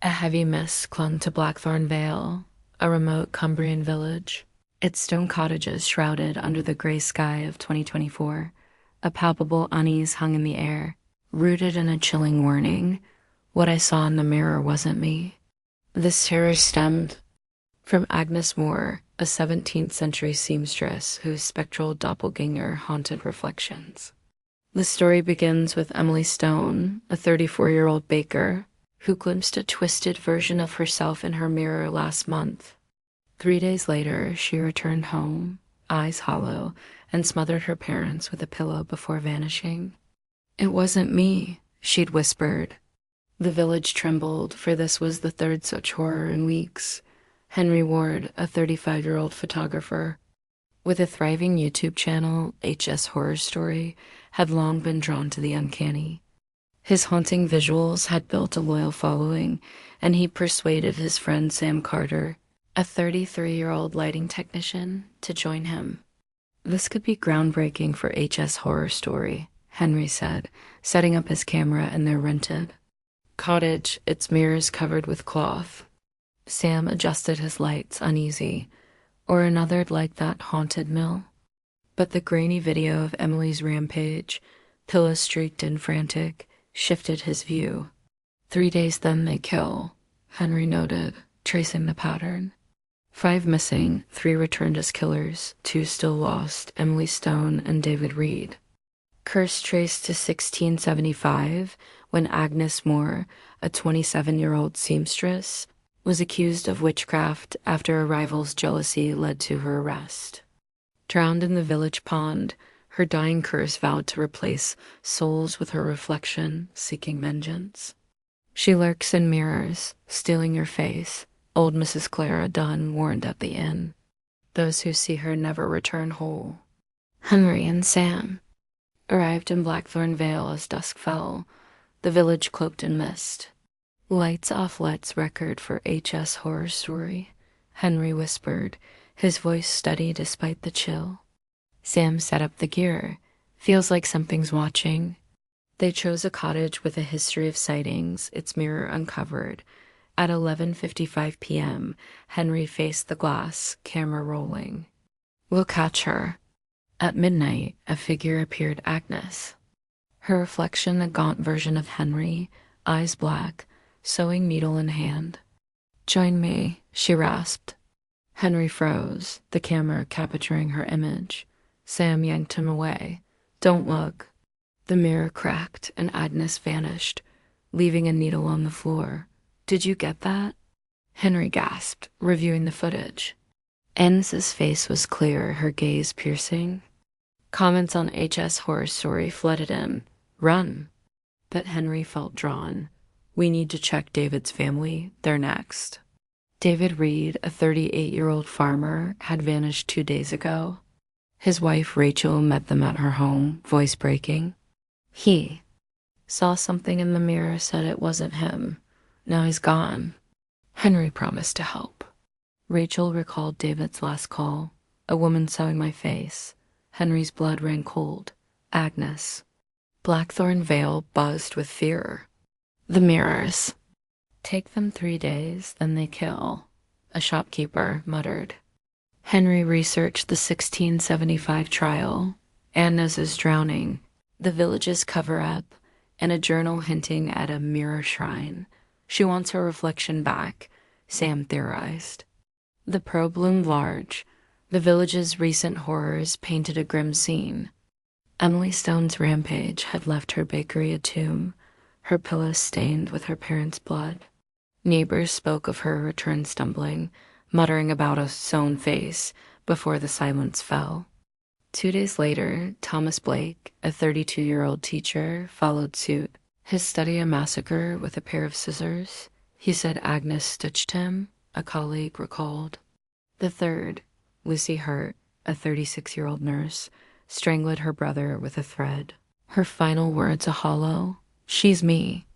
A heavy mist clung to Blackthorn Vale, a remote Cumbrian village, its stone cottages shrouded under the gray sky of 2024. A palpable unease hung in the air, rooted in a chilling warning. What I saw in the mirror wasn't me. This terror stemmed from Agnes Moor, a 17th century seamstress whose spectral doppelgänger haunted reflections. The story begins with Emily Stone, a 34-year-old baker, who glimpsed a twisted version of herself in her mirror last month. 3 days later, she returned home, eyes hollow, and smothered her parents with a pillow before vanishing. "It wasn't me," she'd whispered. The village trembled, for this was the third such horror in weeks. Henry Ward, a 35-year-old photographer with a thriving YouTube channel, HS Horror Story, had long been drawn to the uncanny. His haunting visuals had built a loyal following, and he persuaded his friend Sam Carter, a 33-year-old lighting technician, to join him. "This could be groundbreaking for HS Horror Story," Henry said, setting up his camera in their rented cottage, its mirrors covered with cloth. Sam adjusted his lights, uneasy. Or another like that haunted mill. But the grainy video of Emily's rampage, pillow streaked and frantic, shifted his view. 3 days then they kill, Henry noted, tracing the pattern. 5 missing, 3 returned as killers, 2 still lost, Emily Stone and David Reed. Curse traced to 1675, when Agnes Moor, a 27-year-old seamstress, was accused of witchcraft after a rival's jealousy led to her arrest. Drowned in the village pond, her dying curse vowed to replace souls with her reflection, seeking vengeance. "She lurks in mirrors, stealing your face," old Mrs. Clara Dunn warned at the inn. "Those who see her never return whole." Henry and Sam arrived in Blackthorn Vale as dusk fell, the village cloaked in mist. "Lights off, let's record for HS Horror Story," Henry whispered, his voice steady despite the chill. Sam set up the gear. "Feels like something's watching." They chose a cottage with a history of sightings, its mirror uncovered. At 11:55 p.m., Henry faced the glass, camera rolling. "We'll catch her." At midnight, a figure appeared, Agnes. Her reflection a gaunt version of Henry, eyes black, sewing needle in hand. "Join me," she rasped. Henry froze, the camera capturing her image. Sam yanked him away. "Don't look." The mirror cracked and Agnes vanished, leaving a needle on the floor. "Did you get that?" Henry gasped, reviewing the footage. Agnes's face was clear, her gaze piercing. Comments on HS Horror Story flooded in. "Run." But Henry felt drawn. "We need to check David's family. They're next." David Reed, a 38-year-old farmer, had vanished 2 days ago. His wife, Rachel, met them at her home, voice breaking. He saw something in the mirror, said it wasn't him. Now he's gone. Henry promised to help. Rachel recalled David's last call. "A woman sewing my face." Henry's blood ran cold. Agnes. Blackthorn Vale buzzed with fear. The mirrors. "Take them 3 days, then they kill," a shopkeeper muttered. Henry researched the 1675 trial, Agnes's drowning, the village's cover-up, and a journal hinting at a mirror shrine. "She wants her reflection back," Sam theorized. The probe loomed large. The village's recent horrors painted a grim scene. Emily Stone's rampage had left her bakery a tomb, her pillows stained with her parents' blood. Neighbors spoke of her return stumbling, muttering about a sewn face before the silence fell. 2 days later, Thomas Blake, a 32-year-old teacher, followed suit. His study a massacre with a pair of scissors. He said Agnes stitched him, a colleague recalled. The third, Lucy Hurt, a 36-year-old nurse, strangled her brother with a thread. Her final words a hollow, "She's me."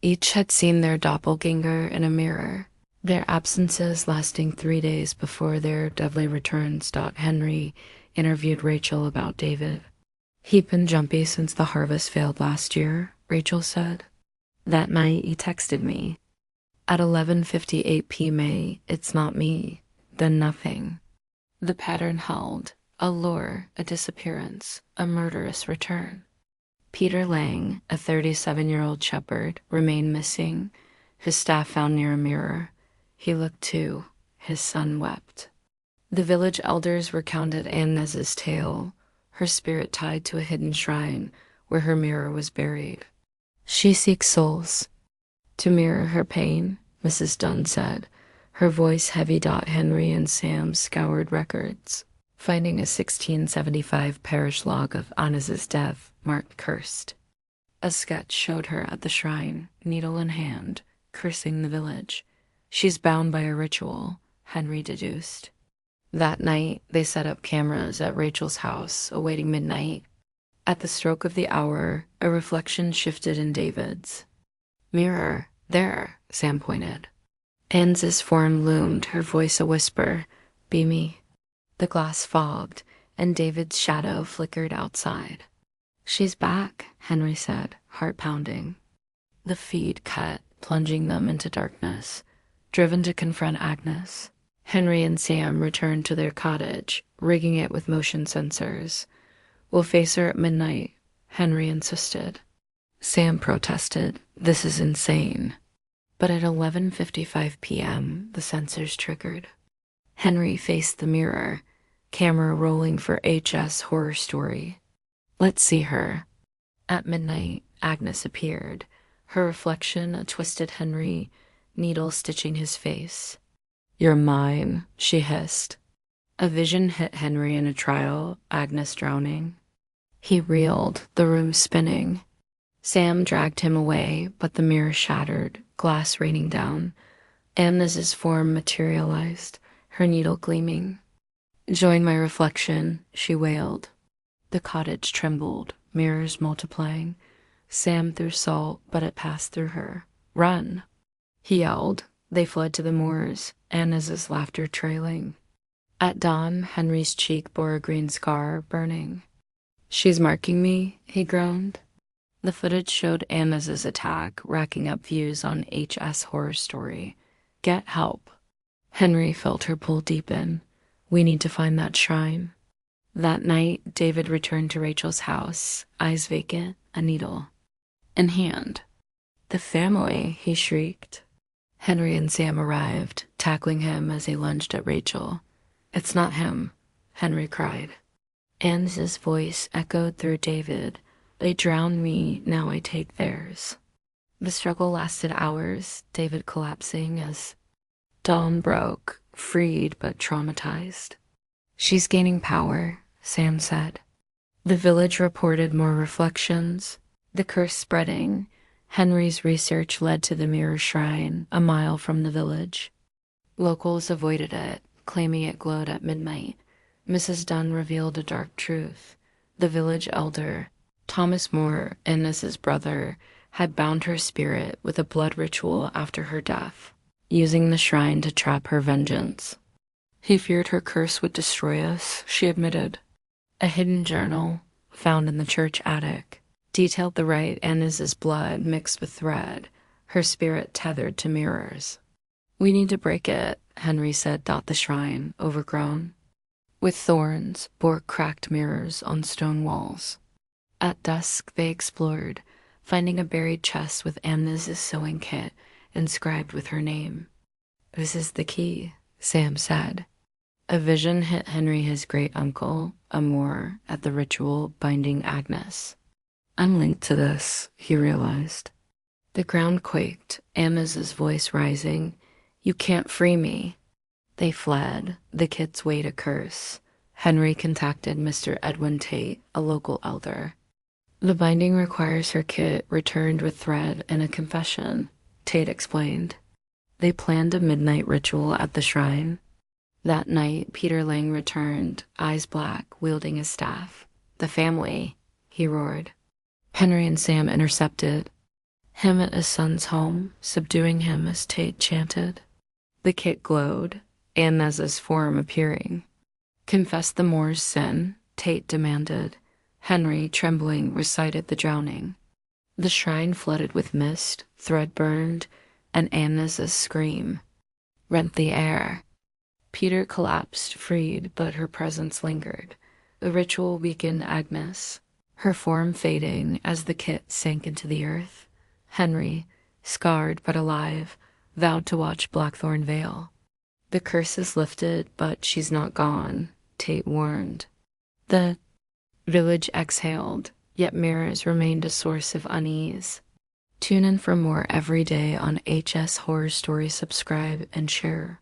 Each had seen their doppelgänger in a mirror, their absences lasting 3 days before their deadly returns. Henry interviewed Rachel about David. "He'd been jumpy since the harvest failed last year," Rachel said. "That night he texted me. At 11:58 p.m. It's not me. Then nothing. The pattern held. A lure, a disappearance, a murderous return. Peter Lang, a 37-year-old shepherd, remained missing, his staff found near a mirror. He looked too. His son wept. The village elders recounted Agnes's tale, her spirit tied to a hidden shrine where her mirror was buried. She seeks souls. To mirror her pain, Mrs. Dunn said, her voice heavy. Henry and Sam scoured records, finding a 1675 parish log of Agnes's death marked cursed. A sketch showed her at the shrine, needle in hand, cursing the village. She's bound by a ritual, Henry deduced. That night, they set up cameras at Rachel's house, awaiting midnight. At the stroke of the hour, a reflection shifted in David's. Mirror, there, Sam pointed. Agnes's form loomed, her voice a whisper. Be me. The glass fogged, and David's shadow flickered outside. She's back, Henry said, heart pounding. The feed cut, plunging them into darkness. Driven to confront Agnes, Henry and Sam returned to their cottage, rigging it with motion sensors. We'll face her at midnight, Henry insisted. Sam protested, this is insane. But at 11:55 p.m., the sensors triggered. Henry faced the mirror, camera rolling for HS horror story. Let's see her. At midnight, Agnes appeared, her reflection a twisted Henry, needle stitching his face. You're mine, she hissed. A vision hit Henry in a trial, Agnes drowning. He reeled, the room spinning. Sam dragged him away, but the mirror shattered, glass raining down. Agnes's form materialized, her needle gleaming. Join my reflection, she wailed. The cottage trembled, mirrors multiplying. Sam threw salt, but it passed through her. Run! He yelled. They fled to the moors, Agnes's laughter trailing. At dawn, Henry's cheek bore a green scar, burning. She's marking me, he groaned. The footage showed Agnes's attack, racking up views on HS Horror Story. Get help. Henry felt her pull deepen. We need to find that shrine. That night, David returned to Rachel's house, eyes vacant, a needle in hand. The family, he shrieked. Henry and Sam arrived, tackling him as he lunged at Rachel. It's not him, Henry cried. Agnes's voice echoed through David. They drowned me, now I take theirs. The struggle lasted hours, David collapsing as dawn broke, freed but traumatized. She's gaining power, Sam said. The village reported more reflections, the curse spreading. Henry's research led to the mirror shrine, a mile from the village. Locals avoided it, claiming it glowed at midnight. Mrs. Dunn revealed a dark truth. The village elder, Thomas Moor, Agnes's brother, had bound her spirit with a blood ritual after her death, using the shrine to trap her vengeance. He feared her curse would destroy us, she admitted. A hidden journal, found in the church attic, detailed the rite Agnes's blood mixed with thread, her spirit tethered to mirrors. We need to break it, Henry said. The shrine, overgrown. With thorns, bore cracked mirrors on stone walls. At dusk, they explored, finding a buried chest with Agnes's sewing kit inscribed with her name. This is the key, Sam said. A vision hit Henry his great-uncle, a Moor, at the ritual binding Agnes. I'm linked to this, he realized. The ground quaked, Agnes's voice rising. You can't free me. They fled, the kids weighed a curse. Henry contacted Mr. Edwin Tate, a local elder. The binding requires her kit returned with thread and a confession, Tate explained. They planned a midnight ritual at the shrine. That night, Peter Lang returned, eyes black, wielding his staff. The family, he roared. Henry and Sam intercepted. Him at his son's home, subduing him as Tate chanted. The kit glowed, Agnes's form appearing. Confess the Moor's sin, Tate demanded. Henry, trembling, recited the drowning. The shrine flooded with mist, thread burned, and Agnes's scream rent the air. Peter collapsed, freed, but her presence lingered. The ritual weakened Agnes, her form fading as the kit sank into the earth. Henry, scarred but alive, vowed to watch Blackthorn Vale. The curse is lifted, but she's not gone, Tate warned. The village exhaled, yet mirrors remained a source of unease. Tune in for more every day on HS Horror Story. Subscribe and share.